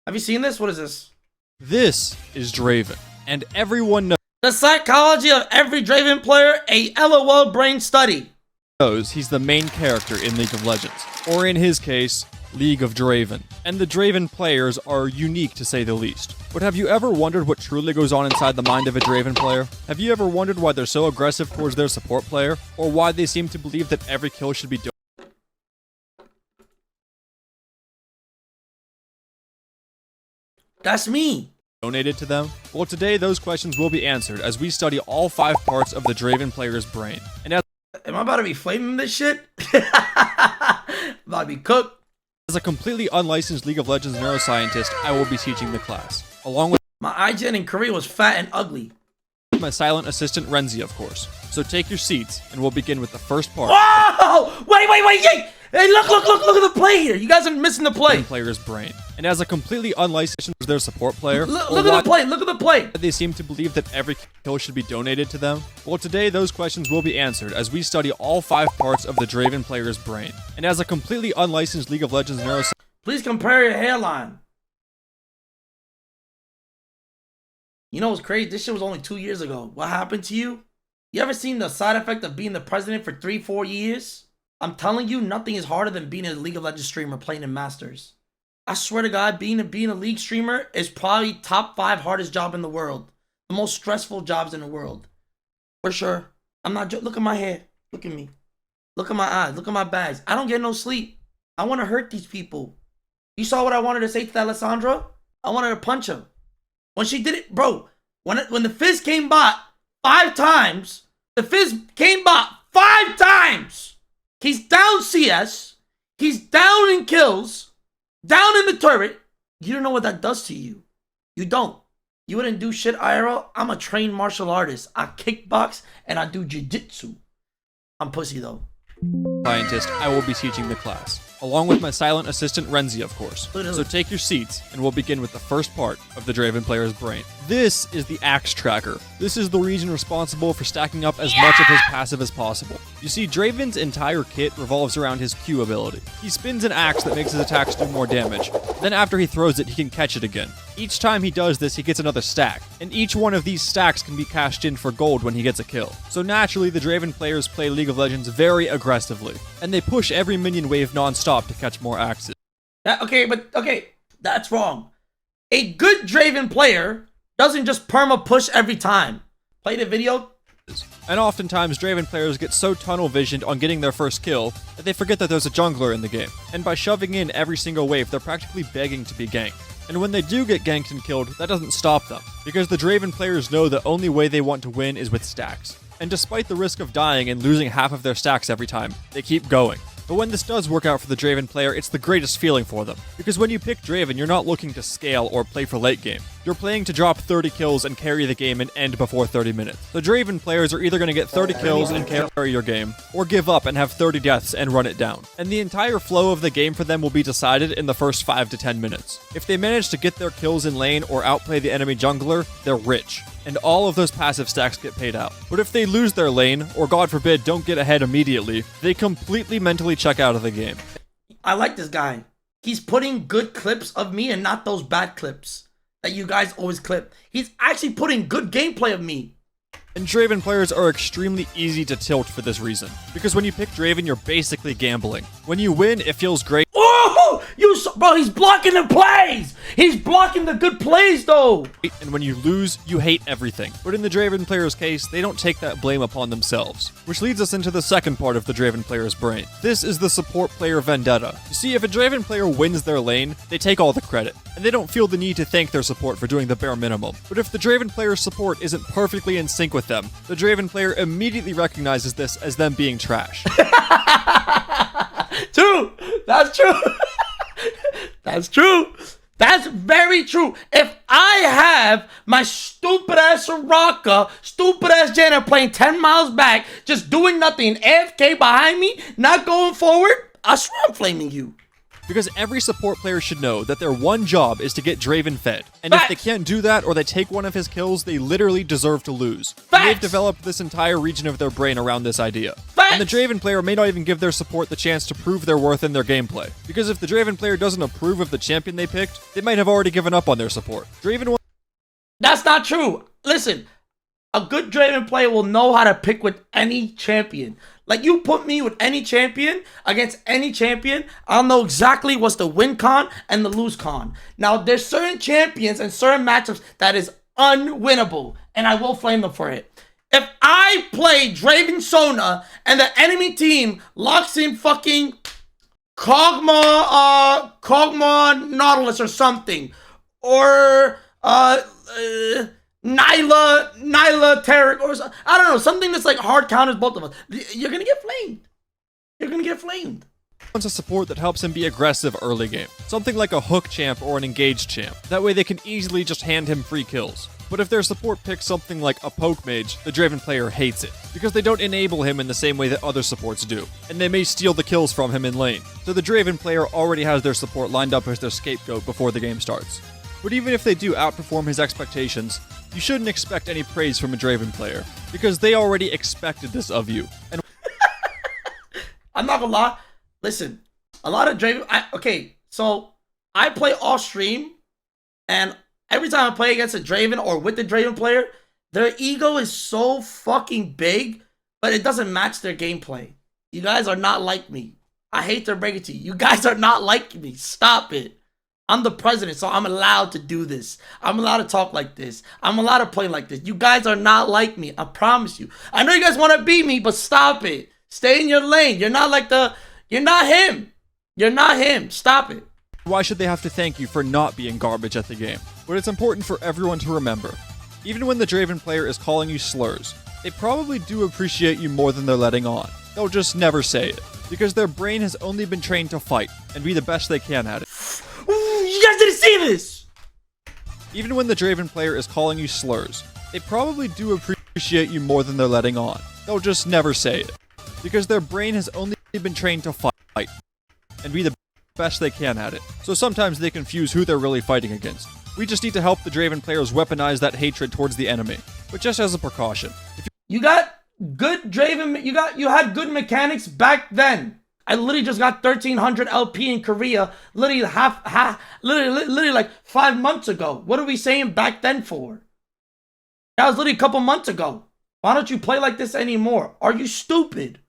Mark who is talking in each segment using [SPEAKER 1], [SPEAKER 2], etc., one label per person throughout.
[SPEAKER 1] Have you seen this? What is this?
[SPEAKER 2] This is Draven, and everyone
[SPEAKER 1] The psychology of every Draven player, a LOL brain study.
[SPEAKER 2] knows he's the main character in League of Legends, or in his case, League of Draven. And the Draven players are unique to say the least. But have you ever wondered what truly goes on inside the mind of a Draven player? Have you ever wondered why they're so aggressive towards their support player? Or why they seem to believe that every kill should be
[SPEAKER 1] That's me.
[SPEAKER 2] donated to them? Well, today those questions will be answered as we study all 5 parts of the Draven player's brain. And
[SPEAKER 1] Am I about to be flaming this shit? About to be cooked.
[SPEAKER 2] as a completely unlicensed League of Legends neuroscientist, I will be teaching the class, along with
[SPEAKER 1] My IGN in Korea was fat and ugly.
[SPEAKER 2] my silent assistant Renzi, of course. So take your seats, and we'll begin with the first part.
[SPEAKER 1] Whoa! Wait! Hey, look at the play here. You guys are missing the play.
[SPEAKER 2] Player's brain. And as a completely unlicensed their support player,
[SPEAKER 1] Look at the play.
[SPEAKER 2] they seem to believe that every kill should be donated to them. Well, today those questions will be answered as we study all 5 parts of the Draven player's brain. And as a completely unlicensed League of Legends neuroscientist,
[SPEAKER 1] Please compare your hairline. You know what's crazy? This shit was only 2 years ago. What happened to you? You ever seen the side effect of being the president for 3-4 years? I'm telling you, nothing is harder than being a League of Legends streamer playing in Masters. I swear to God, being a League streamer is probably top 5 hardest job in the world. The most stressful jobs in the world. For sure. I'm not look at my hair. Look at me. Look at my eyes. Look at my bags. I don't get no sleep. I want to hurt these people. You saw what I wanted to say to that Alessandra? I wanted to punch her. When she did it, bro, when the Fizz came bot 5 times, the Fizz came bot 5 times. He's down CS. He's down in kills. Down in the turret. You don't know what that does to you. You don't. You wouldn't do shit IRL. I'm a trained martial artist. I kickbox and I do jiu-jitsu. I'm pussy though.
[SPEAKER 2] I will be teaching the class, along with my silent assistant Renzi, of course. So take your seats, and we'll begin with the first part of the Draven player's brain. This is the Axe Tracker. This is the region responsible for stacking up as much of his passive as possible. You see, Draven's entire kit revolves around his Q ability. He spins an axe that makes his attacks do more damage. Then after he throws it, he can catch it again. Each time he does this, he gets another stack, and each one of these stacks can be cashed in for gold when he gets a kill. So naturally, the Draven players play League of Legends very aggressively, and they push every minion wave non-stop to catch more axes.
[SPEAKER 1] Okay, that's wrong. A good Draven player doesn't just perma push every time. Play the video.
[SPEAKER 2] And oftentimes, Draven players get so tunnel visioned on getting their first kill that they forget that there's a jungler in the game. And by shoving in every single wave, they're practically begging to be ganked. And when they do get ganked and killed, that doesn't stop them, because the Draven players know the only way they want to win is with stacks. And despite the risk of dying and losing half of their stacks every time, they keep going. But when this does work out for the Draven player, it's the greatest feeling for them. Because when you pick Draven, you're not looking to scale or play for late game. You're playing to drop 30 kills and carry the game and end before 30 minutes. The Draven players are either going to get 30 kills and carry your game, or give up and have 30 deaths and run it down. And the entire flow of the game for them will be decided in the first 5 to 10 minutes. If they manage to get their kills in lane or outplay the enemy jungler, they're rich. And all of those passive stacks get paid out. But if they lose their lane, or God forbid don't get ahead immediately, they completely mentally check out of the game.
[SPEAKER 1] I like this guy. He's putting good clips of me and not those bad clips that you guys always clip. He's actually putting good gameplay of me.
[SPEAKER 2] And Draven players are extremely easy to tilt for this reason. Because when you pick Draven, you're basically gambling. When you win, it feels great.
[SPEAKER 1] Oh! Bro, he's blocking the plays! He's blocking the good plays, though!
[SPEAKER 2] And when you lose, you hate everything. But in the Draven player's case, they don't take that blame upon themselves. Which leads us into the second part of the Draven player's brain. This is the support player vendetta. You see, if a Draven player wins their lane, they take all the credit. And they don't feel the need to thank their support for doing the bare minimum. But if the Draven player's support isn't perfectly in sync with them, the Draven player immediately recognizes this as them being trash.
[SPEAKER 1] True! That's true! That's true! That's very true. If I have my stupid ass Soraka, stupid ass Janna playing 10 miles back, just doing nothing, AFK behind me, not going forward, I swear I'm flaming you.
[SPEAKER 2] Because every support player should know that their one job is to get Draven fed. And if they can't do that or they take one of his kills, they literally deserve to lose. They've developed this entire region of their brain around this idea. And the Draven player may not even give their support the chance to prove their worth in their gameplay. Because if the Draven player doesn't approve of the champion they picked, they might have already given up on their support.
[SPEAKER 1] That's not true. Listen, a good Draven player will know how to pick with any champion. Like, you put me with any champion against any champion, I'll know exactly what's the win con and the lose con. Now, there's certain champions and certain matchups that is unwinnable, and I will flame them for it. If I play Draven Sona and the enemy team locks in fucking Kog'Maw Nautilus or something, or Nyla Tarek, or I don't know, something that's like hard counters both of us, you're gonna get flamed. You're gonna get flamed.
[SPEAKER 2] Wants a support that helps him be aggressive early game. Something like a hook champ or an engaged champ. That way they can easily just hand him free kills. But if their support picks something like a poke mage, the Draven player hates it, because they don't enable him in the same way that other supports do, and they may steal the kills from him in lane. So the Draven player already has their support lined up as their scapegoat before the game starts. But even if they do outperform his expectations, you shouldn't expect any praise from a Draven player, because they already expected this of you. And
[SPEAKER 1] I'm not gonna lie, listen, a lot of Draven, so I play off stream, and every time I play against a Draven or with the Draven player, their ego is so fucking big, but it doesn't match their gameplay. You guys are not like me. I hate to break it to you. You guys are not like me. Stop it. I'm the president, so I'm allowed to do this. I'm allowed to talk like this. I'm allowed to play like this. You guys are not like me. I promise you. I know you guys want to beat me, but stop it. Stay in your lane. You're not like you're not him. You're not him. Stop it.
[SPEAKER 2] why should they have to thank you for not being garbage at the game? But it's important for everyone to remember. Even when the Draven player is calling you slurs, they probably do appreciate you more than they're letting on. They'll just never say it, because their brain has only been trained to fight and be the best they can at it.
[SPEAKER 1] You guys didn't see this!
[SPEAKER 2] Even when the Draven player is calling you slurs, they probably do appreciate you more than they're letting on. They'll just never say it, because their brain has only been trained to fight and be the best they can at it. So sometimes they confuse who they're really fighting against. We just need to help the Draven players weaponize that hatred towards the enemy, but just as a precaution.
[SPEAKER 1] You got good Draven, you had good mechanics back then. I literally just got 1300 LP in Korea, literally literally like 5 months ago. What are we saying back then for? That was literally a couple months ago. Why don't you play like this anymore? Are you stupid?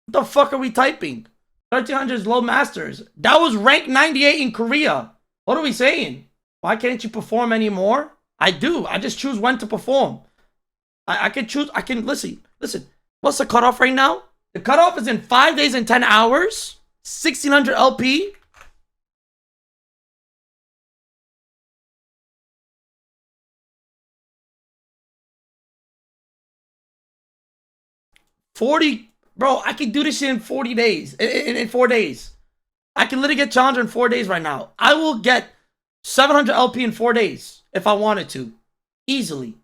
[SPEAKER 1] What the fuck are we typing? 1300 is low masters. That was rank 98 in Korea. What are we saying? Why can't you perform anymore? I do. I just choose when to perform. I can choose. I can listen. What's the cutoff right now? The cutoff is in 5 days and 10 hours. 1600 LP. Bro, I can do this shit in 40 days. In 4 days. I can literally get challenger in 4 days right now. I will get 700 LP in 4 days if I wanted to. Easily.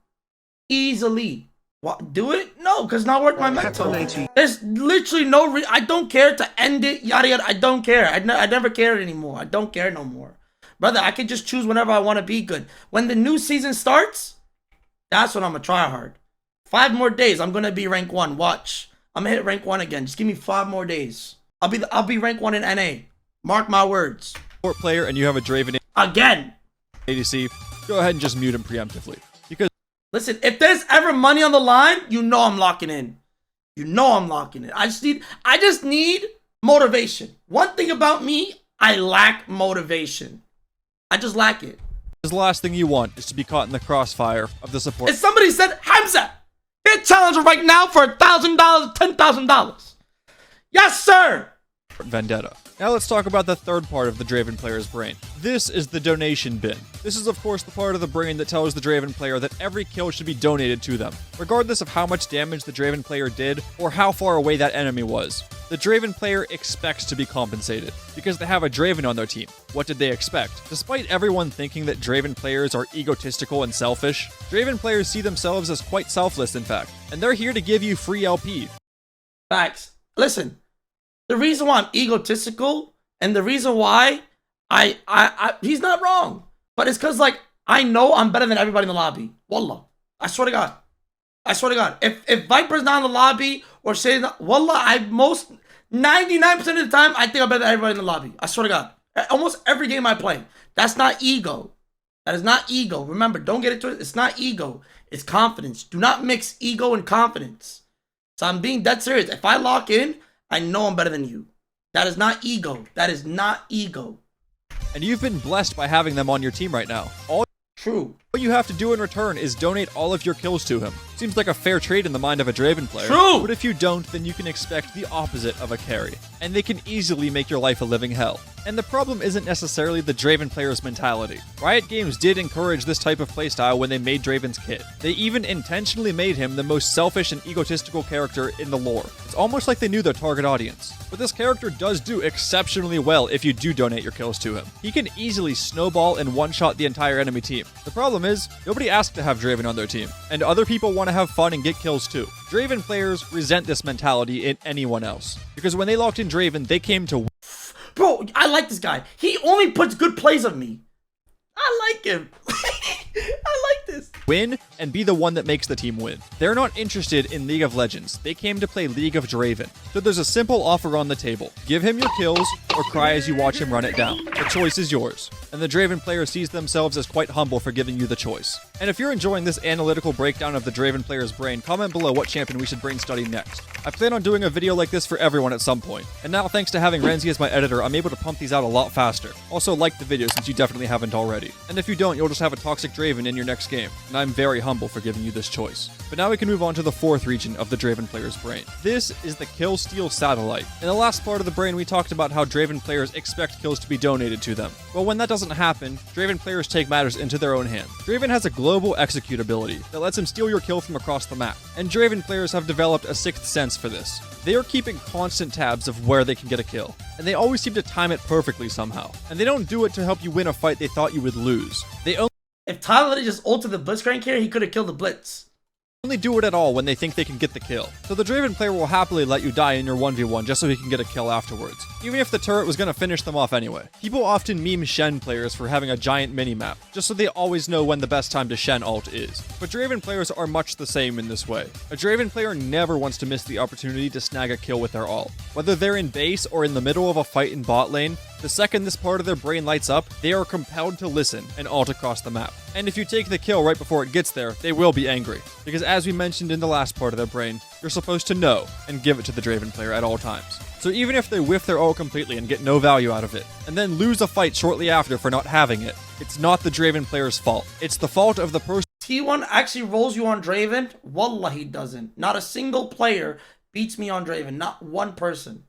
[SPEAKER 1] What? Do it? No, because not worth my mental. There's literally no I don't care to end it, yada yada. I don't care. I never cared anymore. I don't care no more. Brother, I can just choose whenever I want to be good. When the new season starts, that's when I'm going to try hard. 5 more days, I'm going to be rank 1. Watch. I'm going to hit rank 1 again. Just give me 5 more days. I'll be rank 1 in NA. Mark my words.
[SPEAKER 2] Support player and you have a Draven
[SPEAKER 1] again.
[SPEAKER 2] ADC, go ahead and just mute him preemptively. Because
[SPEAKER 1] listen, if there's ever money on the line, you know I'm locking in. You know I'm locking in. I just need motivation. One thing about me, I lack motivation. I just lack it.
[SPEAKER 2] The last thing you want is to be caught in the crossfire of the support.
[SPEAKER 1] If somebody said, humzh, hit challenger right now for $1,000, $10,000. Yes, sir.
[SPEAKER 2] Vendetta. Now let's talk about the third part of the Draven player's brain. This is the donation bin. This is of course the part of the brain that tells the Draven player that every kill should be donated to them, regardless of how much damage the Draven player did or how far away that enemy was. The Draven player expects to be compensated, because they have a Draven on their team. What did they expect? Despite everyone thinking that Draven players are egotistical and selfish, Draven players see themselves as quite selfless in fact, and they're here to give you free LP.
[SPEAKER 1] Facts. Listen. The reason why I'm egotistical And the reason why he's not wrong, but it's because like I know I'm better than everybody in the lobby. Wallah, I swear to God, I swear to God. If Viper's not in the lobby or Shay's not, wallah, 99% of the time I think I'm better than everybody in the lobby. I swear to God. Almost every game I play. That's not ego. That is not ego. Remember, don't get into it. It's not ego. It's confidence. Do not mix ego and confidence. So I'm being dead serious. If I lock in, I know I'm better than you. That is not ego. That is not ego.
[SPEAKER 2] And you've been blessed by having them on your team right now.
[SPEAKER 1] True.
[SPEAKER 2] What you have to do in return is donate all of your kills to him. Seems like a fair trade in the mind of a Draven player.
[SPEAKER 1] True!
[SPEAKER 2] But if you don't, then you can expect the opposite of a carry. And they can easily make your life a living hell. And the problem isn't necessarily the Draven player's mentality. Riot Games did encourage this type of playstyle when they made Draven's kit. They even intentionally made him the most selfish and egotistical character in the lore. It's almost like they knew their target audience. But this character does do exceptionally well if you do donate your kills to him. He can easily snowball and one-shot the entire enemy team. The problem is, nobody asked to have Draven on their team, and other people want to have fun and get kills too. Draven players resent this mentality in anyone else, because when they locked in Draven, they came to
[SPEAKER 1] Bro, I like this guy. He only puts good plays of me. I like him. I like this.
[SPEAKER 2] win and be the one that makes the team win. They're not interested in League of Legends. They came to play League of Draven. So there's a simple offer on the table. Give him your kills or cry as you watch him run it down. The choice is yours. And the Draven player sees themselves as quite humble for giving you the choice. And if you're enjoying this analytical breakdown of the Draven player's brain, comment below what champion we should brain study next. I plan on doing a video like this for everyone at some point. And now thanks to having Renzi as my editor, I'm able to pump these out a lot faster. Also like the video since you definitely haven't already. And if you don't, you'll just have a toxic Draven in your next game. And I'm very humble for giving you this choice. But now we can move on to the fourth region of the Draven player's brain. This is the kill steal satellite. In the last part of the brain, we talked about how Draven players expect kills to be donated to them. Well, when that doesn't happen, Draven players take matters into their own hands. Draven has a global execute ability that lets him steal your kill from across the map. And Draven players have developed a sixth sense for this. They are keeping constant tabs of where they can get a kill. And they always seem to time it perfectly somehow. And they don't do it to help you win a fight they thought you would lose. They
[SPEAKER 1] If Tyler just ulted the Blitzcrank here, he could have killed the Blitz.
[SPEAKER 2] only do it at all when they think they can get the kill. So the Draven player will happily let you die in your 1v1 just so he can get a kill afterwards, even if the turret was going to finish them off anyway. People often meme Shen players for having a giant minimap, just so they always know when the best time to Shen ult is. But Draven players are much the same in this way. A Draven player never wants to miss the opportunity to snag a kill with their ult. Whether they're in base or in the middle of a fight in bot lane, the second this part of their brain lights up, they are compelled to listen and ult across the map. And if you take the kill right before it gets there, they will be angry. Because as we mentioned in the last part of their brain, you're supposed to know and give it to the Draven player at all times. So even if they whiff their ult completely and get no value out of it, and then lose a fight shortly after for not having it, it's not the Draven player's fault. It's the fault of the person.
[SPEAKER 1] T1 actually rolls you on Draven? Wallah, he doesn't. Not a single player beats me on Draven. Not one person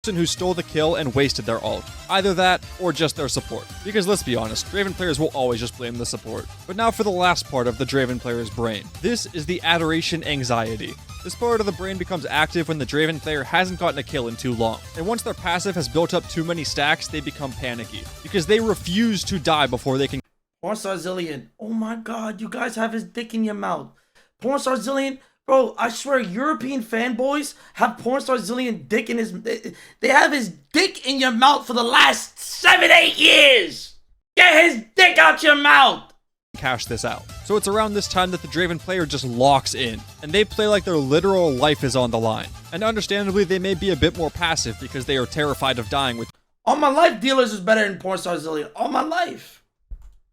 [SPEAKER 2] Who stole the kill and wasted their ult. Either that, or just their support. Because let's be honest, Draven players will always just blame the support. But now for the last part of the Draven player's brain. This is the adoration anxiety. This part of the brain becomes active when the Draven player hasn't gotten a kill in too long. And once their passive has built up too many stacks, they become panicky. Because they refuse to die before they can.
[SPEAKER 1] Pornstar Zillion. Oh my god, you guys have his dick in your mouth. Pornstar Zillion. Bro, I swear, European fanboys have Pornstar Zillion dick in his... They have his dick in your mouth for the last 7-8 years! Get his dick out your mouth!
[SPEAKER 2] Cash this out. So it's around this time that the Draven player just locks in, and they play like their literal life is on the line. And understandably, they may be a bit more passive because they are terrified of dying with
[SPEAKER 1] All my life, Dealers is better than Pornstar Zillion. All my life.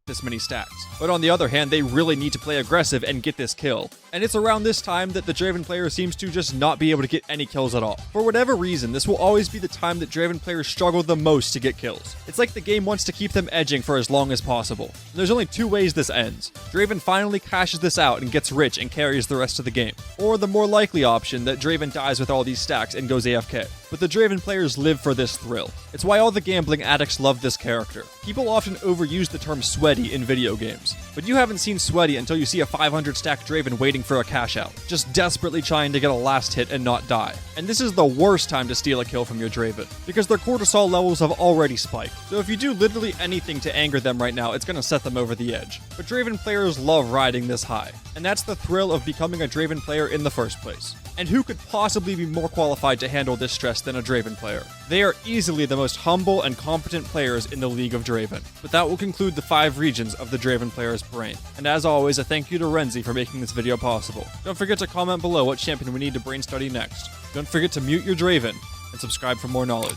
[SPEAKER 2] this many stacks. But on the other hand, they really need to play aggressive and get this kill. And it's around this time that the Draven player seems to just not be able to get any kills at all. For whatever reason, this will always be the time that Draven players struggle the most to get kills. It's like the game wants to keep them edging for as long as possible. And there's only two ways this ends. Draven finally cashes this out and gets rich and carries the rest of the game. Or the more likely option that Draven dies with all these stacks and goes AFK. But the Draven players live for this thrill. It's why all the gambling addicts love this character. People often overuse the term sweaty in video games, but you haven't seen sweaty until you see a 500 stack Draven waiting for a cash out, just desperately trying to get a last hit and not die. And this is the worst time to steal a kill from your Draven, because their cortisol levels have already spiked. So if you do literally anything to anger them right now, it's gonna set them over the edge. But Draven players love riding this high, and that's the thrill of becoming a Draven player in the first place. And who could possibly be more qualified to handle this stress than a Draven player? They are easily the most humble and competent players in the League of Draven. But that will conclude the 5 regions of the Draven player's brain. And as always, a thank you to Renzi for making this video possible. Don't forget to comment below what champion we need to brain study next. Don't forget to mute your Draven, and subscribe for more knowledge.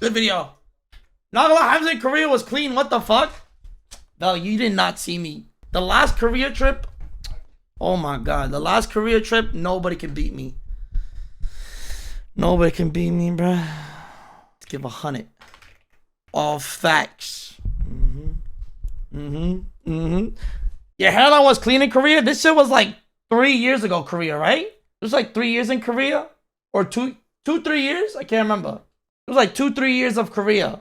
[SPEAKER 1] Good video. Not gonna lie, humzh in Korea was clean. What the fuck? Val, you did not see me. The last Korea trip, oh my god. The last Korea trip, nobody can beat me. Nobody can beat me, bruh. Let's give 100. All facts. Your hairline was clean in Korea? This shit was like 3 years ago, Korea, right? It was like 3 years in Korea? Or 3 years? I can't remember. It was like 2-3 years of Korea.